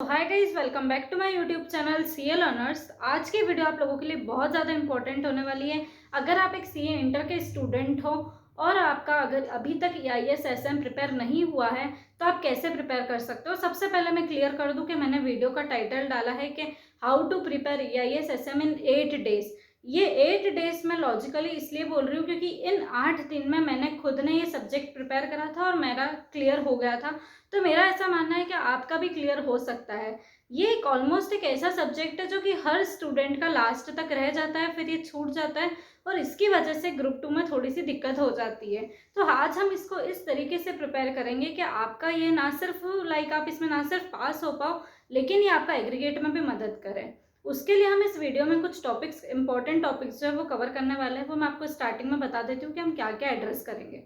Hi guys, welcome back to my YouTube channel CA learners. आज की video आप लोगों के लिए बहुत ज़्यादा इंपॉर्टेंट होने वाली है। अगर आप एक सीए इंटर के स्टूडेंट हो और आपका अगर अभी तक ईआईएस एसएम प्रिपेयर नहीं हुआ है तो आप कैसे प्रिपेयर कर सकते हो। सबसे पहले मैं क्लियर कर दूं कि मैंने वीडियो का टाइटल डाला है कि how to prepare EIS SM in 8 days. ये 8 डेज मैं लॉजिकली इसलिए बोल रही हूँ क्योंकि इन 8 दिन में मैंने खुद ने ये सब्जेक्ट प्रिपेयर करा था और मेरा क्लियर हो गया था। तो मेरा ऐसा मानना है कि आपका भी क्लियर हो सकता है। ये एक ऑलमोस्ट एक ऐसा सब्जेक्ट है जो कि हर स्टूडेंट का लास्ट तक रह जाता है, फिर ये छूट जाता है और इसकी वजह से ग्रुप 2 में थोड़ी सी दिक्कत हो जाती है। तो आज हम इसको इस तरीके से प्रिपेयर करेंगे कि आपका ये ना सिर्फ आप इसमें ना सिर्फ पास हो पाओ, लेकिन ये आपका एग्रीगेट में भी मदद करे। उसके लिए हम इस वीडियो में कुछ टॉपिक्स, इंपॉर्टेंट टॉपिक्स जो है वो कवर करने वाले हैं। वो मैं आपको स्टार्टिंग में बता देती हूँ कि हम क्या क्या एड्रेस करेंगे।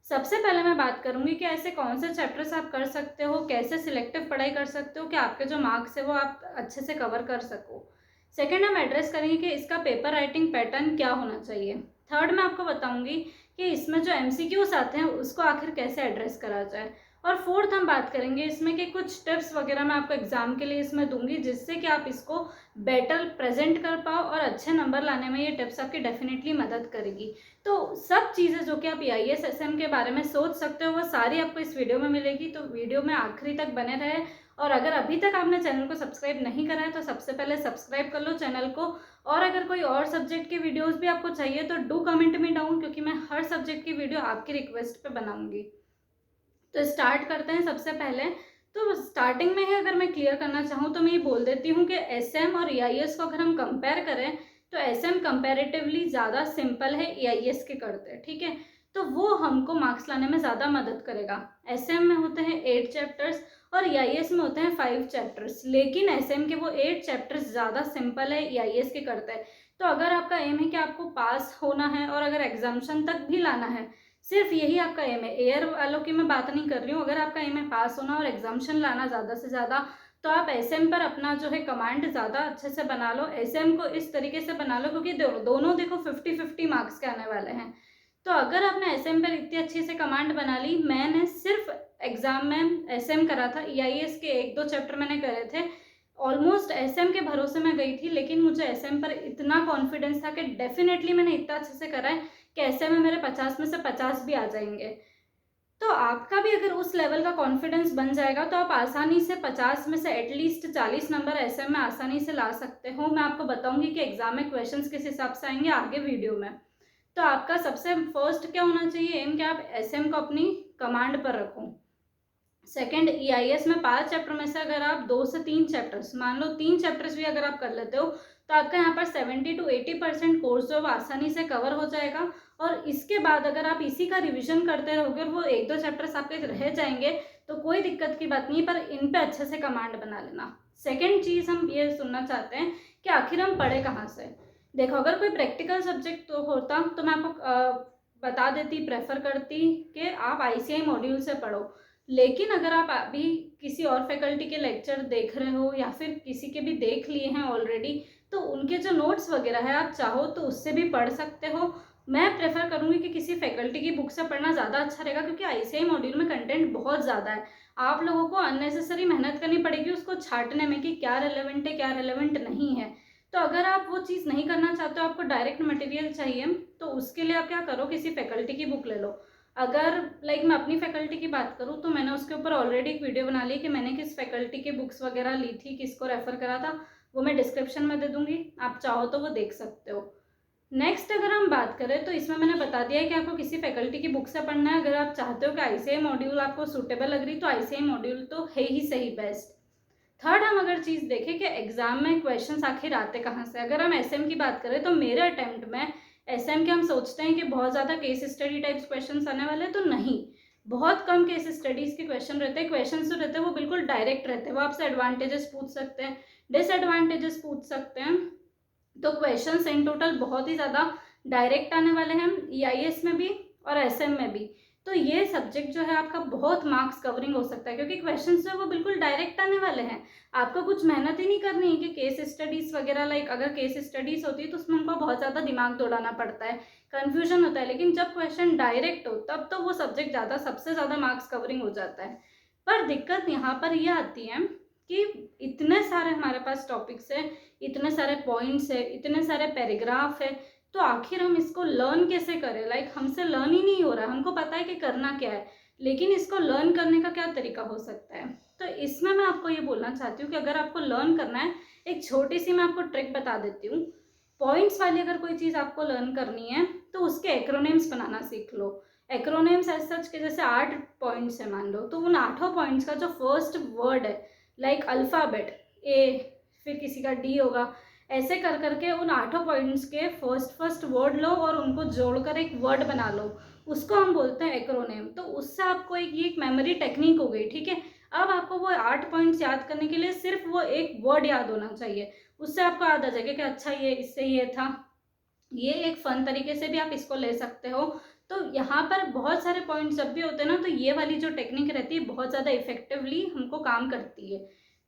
सबसे पहले मैं बात करूंगी कि ऐसे कौन से चैप्टर्स आप कर सकते हो, कैसे सिलेक्टिव पढ़ाई कर सकते हो कि आपके जो मार्क्स है वो आप अच्छे से कवर कर सको। सेकंड हम एड्रेस करेंगे कि इसका पेपर राइटिंग पैटर्न क्या होना चाहिए। थर्ड मैं आपको बताऊंगी कि इसमें जो एमसीक्यूज आते हैं उसको आखिर कैसे एड्रेस करा जाए। और फोर्थ हम बात करेंगे इसमें कि कुछ टिप्स वगैरह मैं आपको एग्जाम के लिए इसमें दूंगी जिससे कि आप इसको बेटर प्रेजेंट कर पाओ और अच्छे नंबर लाने में ये टिप्स आपकी डेफिनेटली मदद करेगी। तो सब चीज़ें जो कि आप ईआईएस एसएम के बारे में सोच सकते हो वो सारी आपको इस वीडियो में मिलेगी। तो वीडियो में आखिरी तक बने रहे और अगर अभी तक आपने चैनल को सब्सक्राइब नहीं करा है तो सबसे पहले सब्सक्राइब कर लो चैनल को। और अगर कोई और सब्जेक्ट के वीडियोस भी आपको चाहिए तो डू कमेंट मी डाउन, क्योंकि मैं हर सब्जेक्ट की वीडियो आपकी रिक्वेस्ट पे बनाऊंगी। तो स्टार्ट करते हैं। सबसे पहले तो स्टार्टिंग में ही अगर मैं क्लियर करना चाहूँ तो मैं ये बोल देती हूँ कि एसएम और ईआईएस को अगर हम कंपेयर करें तो एसएम कंपैरेटिवली ज़्यादा सिंपल है ईआईएस के करते हैं, ठीक है। तो वो हमको मार्क्स लाने में ज़्यादा मदद करेगा। एसएम में होते हैं 8 चैप्टर्स और ईआईएस में होते हैं 5 चैप्टर्स, लेकिन एसएम के वो 8 चैप्टर्स ज़्यादा सिंपल है ईआईएस के करते हैं। तो अगर आपका एम है कि आपको पास होना है और अगर एग्जामिशन तक भी लाना है, सिर्फ यही आपका एम है, एयर वालों की मैं बात नहीं कर रही हूँ, अगर आपका एम है पास होना और एग्जामिशन लाना ज़्यादा से ज़्यादा, तो आप एसएम पर अपना जो है कमांड ज़्यादा अच्छे से बना लो। एसएम को इस तरीके से बना लो क्योंकि दोनों देखो 50-50 मार्क्स के आने वाले हैं। तो अगर आपने एसएम पर इतनी अच्छी से कमांड बना ली, मैंने सिर्फ एग्जाम में एसएम करा था, ईआईएस के 1-2 चैप्टर मैंने करे थे, ऑलमोस्ट एसएम के भरोसे मैं गई थी, लेकिन मुझे एसएम पर इतना कॉन्फिडेंस था कि डेफिनेटली मैंने इतना अच्छे से करा है कि एसएम में मेरे 50 में से 50 भी आ जाएंगे। तो आपका भी अगर उस लेवल का कॉन्फिडेंस बन जाएगा तो आप आसानी से 50 में से एटलीस्ट 40 नंबर एसएम में आसानी से ला सकते हो। मैं आपको बताऊंगी कि एग्जाम में क्वेश्चंस किस हिसाब से आएंगे आगे वीडियो में। तो आपका सबसे फर्स्ट क्या होना चाहिए एम, कि आप एसएम को अपनी कमांड पर रखो। सेकेंड, ईआईएस में 5 चैप्टर में से अगर आप 2 से 3 चैप्टर्स, मान लो 3 चैप्टर्स भी अगर आप कर लेते हो तो आपका यहाँ पर 70 to 80% कोर्स जो है आसानी से कवर हो जाएगा। और इसके बाद अगर आप इसी का रिवीजन करते रहोगे और वो 1-2 चैप्टर्स आपके रह जाएंगे तो कोई दिक्कत की बात नहीं, पर इन पे अच्छे से कमांड बना लेना। सेकेंड चीज़ हम ये सुनना चाहते हैं कि आखिर हम पढ़े कहाँ से। देखो, अगर कोई प्रैक्टिकल सब्जेक्ट तो होता तो मैं आपको बता देती, प्रेफर करती कि आप आईसीआई मॉड्यूल से पढ़ो। लेकिन अगर आप अभी किसी और फैकल्टी के लेक्चर देख रहे हो या फिर किसी के भी देख लिए हैं ऑलरेडी, तो उनके जो नोट्स वगैरह है आप चाहो तो उससे भी पढ़ सकते हो। मैं प्रेफर करूँगी कि किसी फैकल्टी की बुक से पढ़ना ज़्यादा अच्छा रहेगा, क्योंकि आईसीआई मॉड्यूल में कंटेंट बहुत ज़्यादा है। आप लोगों को अननेसेसरी मेहनत करनी पड़ेगी उसको छांटने में कि क्या रेलेवेंट है क्या रेलेवेंट नहीं है। तो अगर आप वो चीज़ नहीं करना चाहते हो, आपको डायरेक्ट मटेरियल चाहिए, तो उसके लिए आप क्या करो, किसी फैकल्टी की बुक ले लो। अगर मैं अपनी फैकल्टी की बात करूँ तो मैंने उसके ऊपर ऑलरेडी एक वीडियो बना ली कि मैंने किस फैकल्टी की बुक्स वगैरह ली थी, किसको रेफ़र करा था, वो मैं डिस्क्रिप्शन में दे दूँगी, आप चाहो तो वो देख सकते हो। नेक्स्ट अगर हम बात करें तो इसमें मैंने बता दिया है कि आपको किसी फैकल्टी की बुक से पढ़ना है। अगर आप चाहते हो कि आईसीआई मॉड्यूल आपको सूटेबल लग रही तो आईसीआई मॉड्यूल तो है ही सही बेस्ट। थर्ड, हम अगर चीज़ देखें कि एग्जाम में क्वेश्चंस आखिर आते कहाँ से, अगर हम एसएम की बात करें तो मेरे अटेम्प्ट में एसएम के हम सोचते हैं कि बहुत ज़्यादा केस स्टडी टाइप्स क्वेश्चंस आने वाले हैं, तो नहीं, बहुत कम केस स्टडीज़ के क्वेश्चन रहते हैं। क्वेश्चन जो रहते हैं वो बिल्कुल डायरेक्ट रहते हैं, वो आपसे एडवांटेजेस पूछ सकते हैं, डिसएडवांटेजेस पूछ सकते हैं। तो क्वेश्चंस इन टोटल बहुत ही ज़्यादा डायरेक्ट आने वाले हैं ईआईएस में भी और एसएम में भी। तो ये सब्जेक्ट जो है आपका बहुत मार्क्स कवरिंग हो सकता है, क्योंकि क्वेश्चंस जो है वो बिल्कुल डायरेक्ट आने वाले हैं। आपको कुछ मेहनत ही नहीं करनी है कि केस स्टडीज़ वगैरह, अगर केस स्टडीज़ होती है तो उसमें हमको बहुत ज़्यादा दिमाग दौड़ाना पड़ता है, कन्फ्यूजन होता है, लेकिन जब क्वेश्चन डायरेक्ट हो तब तो वो सब्जेक्ट सबसे ज़्यादा मार्क्स कवरिंग हो जाता है। पर दिक्कत यहाँ पर यह आती है कि सारे हमारे पास टॉपिक्स है, इतने सारे पॉइंट्स है, इतने सारे पैराग्राफ है, तो आखिर हम इसको लर्न कैसे करें? लाइक हमसे लर्न ही नहीं हो रहा है, हमको पता है कि करना क्या है, लेकिन इसको लर्न करने का क्या तरीका हो सकता है? तो इसमें मैं आपको ये बोलना चाहती हूँ कि अगर आपको लर्न करना है, एक छोटी सी मैं आपको ट्रिक बता देती हूँ। पॉइंट्स वाली अगर कोई चीज़ आपको लर्न करनी है तो उसके एक्रोनिम्स बनाना सीख लो। एक्रोनिम्स एज सच के जैसे 8 पॉइंट्स है मान लो, तो उन 8 पॉइंट्स का जो फर्स्ट वर्ड है, लाइक अल्फ़ाबेट ए, फिर किसी का डी होगा, ऐसे कर करके उन 8 पॉइंट्स के फर्स्ट वर्ड लो और उनको जोड़कर एक वर्ड बना लो, उसको हम बोलते हैं एक्रोनिम। तो उससे आपको एक मेमोरी टेक्निक हो गई, ठीक है। अब आपको वो 8 पॉइंट्स याद करने के लिए सिर्फ वो एक वर्ड याद होना चाहिए, उससे आपको याद आ जाएगा कि अच्छा ये इससे ये था। ये एक फन तरीके से भी आप इसको ले सकते हो। तो यहाँ पर बहुत सारे पॉइंट्स जब भी होते हैं ना, तो ये वाली जो टेक्निक रहती है बहुत ज़्यादा इफेक्टिवली हमको काम करती है।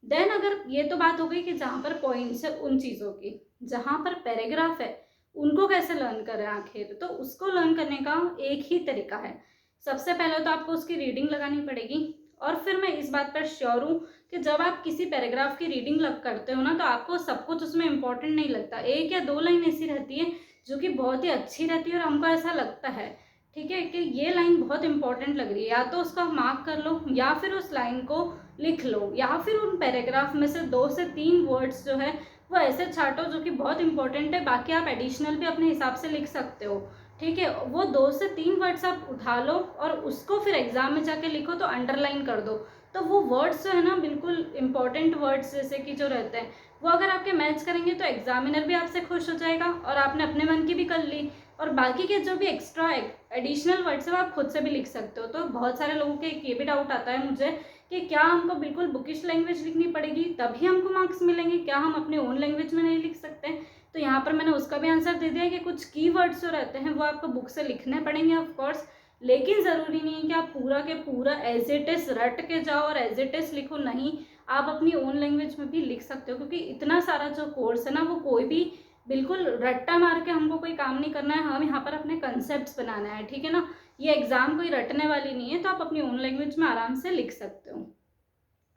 देन अगर ये तो बात हो गई कि जहाँ पर पॉइंट्स है उन चीज़ों की, जहाँ पर पैराग्राफ है उनको कैसे लर्न करें आखिर, तो उसको लर्न करने का एक ही तरीका है। सबसे पहले तो आपको उसकी रीडिंग लगानी पड़ेगी, और फिर मैं इस बात पर श्योर हूँ कि जब आप किसी पैराग्राफ की रीडिंग करते हो ना, तो आपको सब कुछ उसमें इंपॉर्टेंट नहीं लगता। 1 या 2 लाइन ऐसी रहती है जो कि बहुत ही अच्छी रहती है और हमको ऐसा लगता है, ठीक है, कि ये लाइन बहुत इंपॉर्टेंट लग रही है, या तो उसका मार्क कर लो या फिर उस लाइन को लिख लो, या फिर उन पैराग्राफ में से 2 से 3 वर्ड्स जो है वो ऐसे छाटो जो कि बहुत इंपॉर्टेंट है, बाकी आप एडिशनल भी अपने हिसाब से लिख सकते हो, ठीक है। वो 2 से 3 वर्ड्स आप उठा लो और उसको फिर एग्जाम में जाके लिखो तो अंडरलाइन कर दो। तो वो वर्ड्स जो है ना, बिल्कुल इंपॉर्टेंट वर्ड्स जैसे कि जो रहते हैं, वो अगर आपके मैच करेंगे तो एग्जामिनर भी आपसे खुश हो जाएगा और आपने अपने मन की भी कर ली, और बाकी के जो भी एक्स्ट्रा एडिशनल वर्ड्स है वो आप खुद से भी लिख सकते हो। तो बहुत सारे लोगों के ये भी डाउट आता है मुझे कि क्या हमको बिल्कुल बुकिश लैंग्वेज लिखनी पड़ेगी तभी हमको मार्क्स मिलेंगे, क्या हम अपने ओन लैंग्वेज में नहीं लिख सकते? तो यहाँ पर मैंने उसका भी आंसर दे दिया है कि कुछ कीवर्ड्स जो रहते हैं वो आपको बुक से लिखने पड़ेंगे ऑफ कोर्स, लेकिन ज़रूरी नहीं है कि आप पूरा के पूरा एज इट इज़ रट के जाओ और एज इट इज़ लिखो, नहीं, आप अपनी ओन लैंग्वेज में भी लिख सकते हो, क्योंकि इतना सारा जो कोर्स है ना वो कोई भी बिल्कुल रट्टा मार के हमको कोई काम नहीं करना है, हम यहाँ पर अपने कंसेप्ट बनाना है, ठीक है ना। ये एग्जाम कोई रटने वाली नहीं है, तो आप अपनी ओन लैंग्वेज में आराम से लिख सकते हो।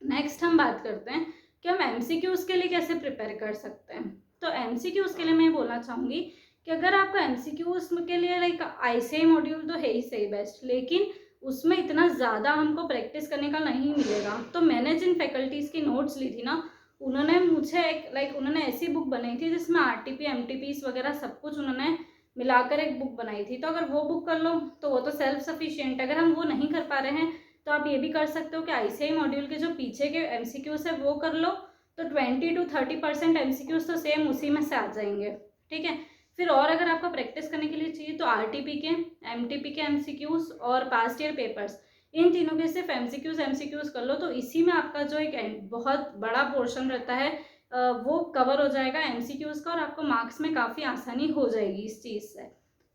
नेक्स्ट हम बात करते हैं कि हम एमसीक्यूज़ के लिए कैसे प्रिपेयर कर सकते हैं। तो एमसीक्यूज़ के लिए मैं बोलना चाहूँगी कि अगर आपको एमसीक्यूज़ के लिए लाइक आईसीआई मॉड्यूल तो है ही सही बेस्ट, लेकिन उसमें इतना ज़्यादा हमको प्रैक्टिस करने का नहीं मिलेगा। तो मैंने जिन फैकल्टीज़ की नोट्स ली थी ना, उन्होंने मुझे एक उन्होंने ऐसी बुक बनाई थी जिसमें आरटीपी एमटीपीस वगैरह सब कुछ उन्होंने मिलाकर एक बुक बनाई थी। तो अगर वो बुक कर लो तो वो तो सेल्फ सफिशिएंट। अगर हम वो नहीं कर पा रहे हैं तो आप ये भी कर सकते हो कि आईसीआई मॉड्यूल के जो पीछे के एमसीक्यूज़ है वो कर लो, तो 20 to 30% एमसीक्यूज़ तो सेम उसी में से आ जाएंगे, ठीक है। फिर और अगर आपको प्रैक्टिस करने के लिए चाहिए तो आरटीपी के, एमटीपी के एमसीक्यूज़ और पास्ट ईयर पेपर्स, इन तीनों के सिर्फ एमसीक्यूज़ कर लो, तो इसी में आपका जो एक बहुत बड़ा पोर्शन रहता है वो कवर हो जाएगा एमसीक्यूज़ का, और आपको मार्क्स में काफ़ी आसानी हो जाएगी इस चीज़ से।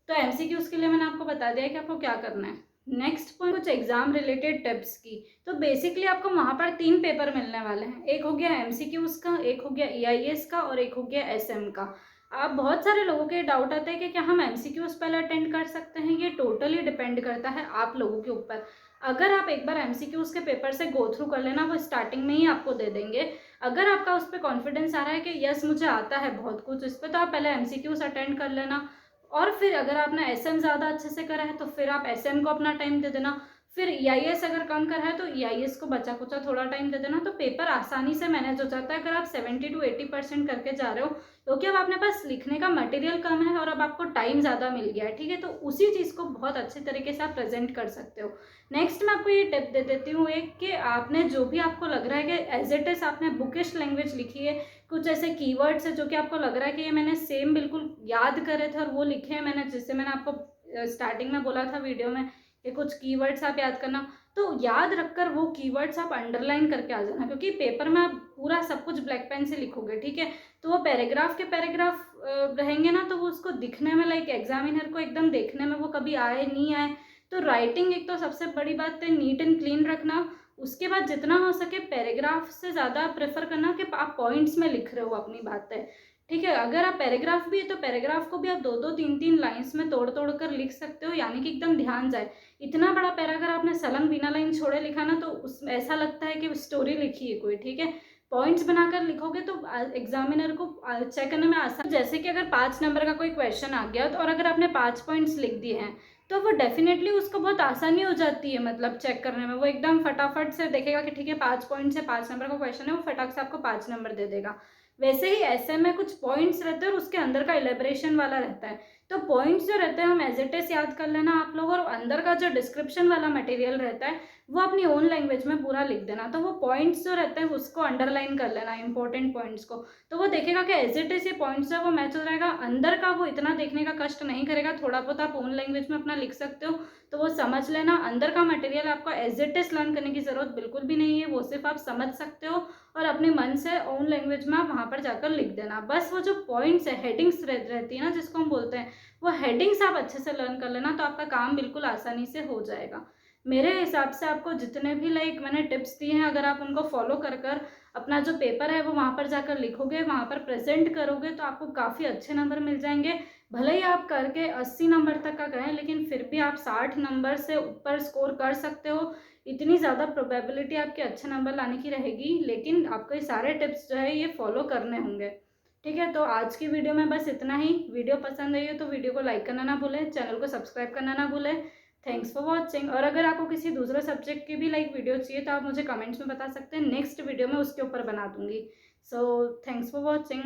तो एमसीक्यूज़ के लिए मैंने आपको बता दिया कि आपको क्या करना है। नेक्स्ट पॉइंट कुछ एग्जाम रिलेटेड टिप्स की। तो बेसिकली आपको वहाँ पर 3 पेपर मिलने वाले हैं, एक हो गया एमसीक्यूज़ का, एक हो गया ईआईएस का और एक हो गया एसएम का। आप बहुत सारे लोगों के डाउट आते हैं कि क्या हम एमसीक्यूज़ पहले अटेंड कर सकते हैं, ये टोटली डिपेंड करता है आप लोगों के ऊपर। अगर आप एक बार एमसीक्यूज़ के पेपर से गो थ्रू कर लेना, वो स्टार्टिंग में ही आपको दे देंगे। अगर आपका उस पर कॉन्फिडेंस आ रहा है कि यस मुझे आता है बहुत कुछ इस पर, तो आप पहले एमसीक्यूज़ अटेंड कर लेना, और फिर अगर आपने एसएम ज़्यादा अच्छे से करा है तो फिर आप एसएम को अपना टाइम दे देना। फिर ईआईएस अगर कम करा है तो ईआईएस को बचा कुचा थोड़ा टाइम दे देना, तो पेपर आसानी से मैनेज हो जाता है अगर आप 70 to 80% करके जा रहे हो, क्योंकि अब आपने पास लिखने का मटेरियल कम है और अब आपको टाइम ज़्यादा मिल गया है, ठीक है। तो उसी चीज़ को बहुत अच्छे तरीके से आप प्रेजेंट कर सकते हो। नेक्स्ट मैं आपको ये टिप दे देती हूँ एक, कि आपने जो भी आपको लग रहा है कि एज इट इज़ आपने बुकिश लैंग्वेज लिखी है, कुछ ऐसे कीवर्ड्स है जो कि आपको लग रहा है कि ये मैंने सेम बिल्कुल याद करे थे और वो लिखे हैं मैंने, जिससे मैंने आपको स्टार्टिंग में बोला था वीडियो में कि कुछ कीवर्ड्स आप याद करना, तो याद रखकर वो कीवर्ड्स आप अंडरलाइन करके आ जाना, क्योंकि पेपर में आप पूरा सब कुछ ब्लैक पेन से लिखोगे, ठीक है। तो वो पैराग्राफ के पैराग्राफ रहेंगे ना, तो वो उसको दिखने में लाइक एग्जामिनर को एकदम देखने में वो कभी आए नहीं आए। तो राइटिंग एक तो सबसे बड़ी बात है नीट एंड क्लीन रखना, उसके बाद जितना हो सके पैराग्राफ से ज़्यादा प्रेफर करना कि आप पॉइंट्स में लिख रहे हो अपनी बातें, ठीक है। अगर आप पैराग्राफ भी है तो पैराग्राफ को भी आप 2-2 3-3 लाइन्स में तोड़ तोड़ कर लिख सकते हो, यानी कि एकदम ध्यान जाए। इतना बड़ा पैरा अगर आपने सलंग बिना लाइन छोड़े लिखा ना, तो उसमें ऐसा लगता है कि स्टोरी लिखी है कोई, ठीक है। पॉइंट्स बनाकर लिखोगे तो एग्जामिनर को चेक करने में आसान। जैसे कि अगर 5 नंबर का कोई क्वेश्चन आ गया और अगर आपने 5 पॉइंट्स लिख दिए हैं तो वो डेफिनेटली उसको बहुत आसानी हो जाती है, मतलब चेक करने में। वो एकदम फटाफट से देखेगा कि ठीक है 5 पॉइंट से 5 नंबर का क्वेश्चन है, वो फटाक से आपको 5 नंबर दे देगा। वैसे ही ऐसे में कुछ पॉइंट्स रहते हैं और उसके अंदर का इलेबरेशन वाला रहता है। तो पॉइंट्स जो रहते हैं हम एज इट इज याद कर लेना आप लोग, और अंदर का जो डिस्क्रिप्शन वाला मटेरियल रहता है वो अपनी ओन लैंग्वेज में पूरा लिख देना। तो वो पॉइंट्स जो रहते हैं उसको अंडरलाइन कर लेना, इंपॉर्टेंट पॉइंट्स को। तो वो देखेगा कि एज इट इज ये पॉइंट्स है वो मैच हो जाएगा, अंदर का वो इतना देखने का कष्ट नहीं करेगा। थोड़ा बहुत आप ओन लैंग्वेज में अपना लिख सकते हो तो वो समझ लेना। अंदर का मटेरियल आपको एज इट इज लर्न करने की ज़रूरत बिल्कुल भी नहीं है, वो सिर्फ आप समझ सकते हो और अपने मन से ओन लैंग्वेज में आप वहाँ पर जाकर लिख देना। बस वो जो पॉइंट्स है, हेडिंग्स रहती है ना जिसको हम बोलते हैं, वो हेडिंग्स आप अच्छे से लर्न कर लेना तो आपका काम बिल्कुल आसानी से हो जाएगा। मेरे हिसाब से आपको जितने भी मैंने टिप्स दिए हैं, अगर आप उनको फॉलो कर कर अपना जो पेपर है वो वहाँ पर जाकर लिखोगे, वहाँ पर प्रेजेंट करोगे तो आपको काफ़ी अच्छे नंबर मिल जाएंगे। भले ही आप करके 80 नंबर तक का गए लेकिन फिर भी आप 60 नंबर से ऊपर स्कोर कर सकते हो। इतनी ज़्यादा प्रोबेबिलिटी आपके अच्छे नंबर लाने की रहेगी, लेकिन आपको ये सारे टिप्स जो है ये फॉलो करने होंगे। ठीक है, तो आज की वीडियो में बस इतना ही। वीडियो पसंद आई हो तो वीडियो को लाइक करना ना भूलें, चैनल को सब्सक्राइब करना ना भूलें। Thanks for watching. और अगर आपको किसी दूसरे सब्जेक्ट की भी वीडियो चाहिए तो आप मुझे कमेंट्स में बता सकते हैं, नेक्स्ट वीडियो में उसके ऊपर बना दूंगी। So thanks for watching.